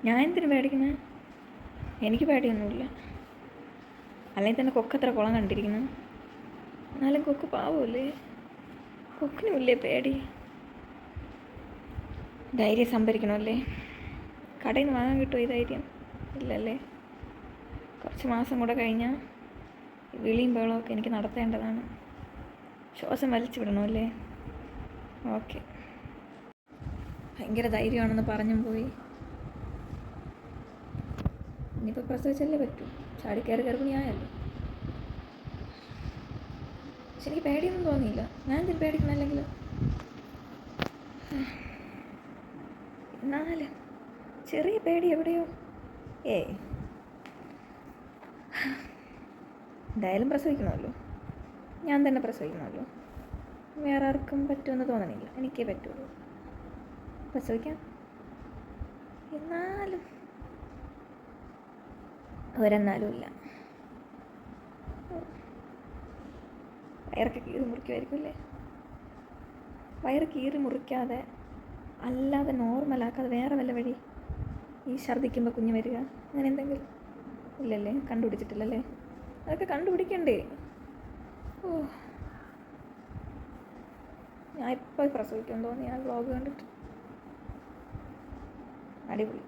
ഞാൻ എന്തിനു പേടിക്കുന്നത്? എനിക്ക് പേടിയൊന്നുമില്ല. അല്ലെങ്കിൽ തന്നെ കൊക്കത്ര കുളം കണ്ടിരിക്കുന്നു. എന്നാലും കൊക്ക് പാവമല്ലേ? കൊക്കിനുമില്ലേ പേടി? ധൈര്യം സംഭരിക്കണമല്ലേ? കടയിൽ നിന്ന് വാങ്ങാൻ കിട്ടുമോ ഈ ധൈര്യം? ഇല്ലല്ലേ. കുറച്ച് മാസം കൂടെ കഴിഞ്ഞാൽ വിളിയും ബഹളമൊക്കെ എനിക്ക് നടത്തേണ്ടതാണ്. ശ്വാസം വലിച്ചു വിടണമല്ലേ? ഓക്കെ. ഭയങ്കര ധൈര്യമാണെന്ന് പറഞ്ഞും പോയി. ഇനിയിപ്പോൾ പ്രസവിച്ചല്ലേ പറ്റൂ. ചാടിക്കയറി ഗർഭിണിയായല്ലോ. പക്ഷെ എനിക്ക് പേടിയൊന്നും തോന്നിയില്ല. ഞാൻ എന്തിനും പേടിക്കണം? അല്ലെങ്കിൽ എന്നാലും ചെറിയ പേടി എവിടെയോ. എന്തായാലും പ്രസവിക്കണമല്ലോ. ഞാൻ തന്നെ പ്രസവിക്കണമല്ലോ. വേറെ ആർക്കും പറ്റുമെന്ന് തോന്നണില്ല. എനിക്കേ പറ്റുള്ളൂ. പ്രസവിക്കാം. എന്നാലും ഒരെന്നാലും ഇല്ല. വയറൊക്കെ കീറി മുറിക്കുമായിരിക്കും അല്ലേ? വയറ് കീറി മുറിക്കാതെ അല്ലാതെ നോർമലാക്കാതെ വേറെ വല്ല വഴി? ഈ ഛർദ്ദിക്കുമ്പോൾ കുഞ്ഞ് വരിക അങ്ങനെ എന്തെങ്കിലും ഇല്ലല്ലേ? കണ്ടുപിടിച്ചിട്ടില്ലല്ലേ? അതൊക്കെ കണ്ടുപിടിക്കണ്ടേ? ഓ, ഞാൻ ഇപ്പോൾ പ്രസവിക്കാൻ തോന്നി ആ വ്ളോഗ് കണ്ടിട്ട്. അടിപൊളി.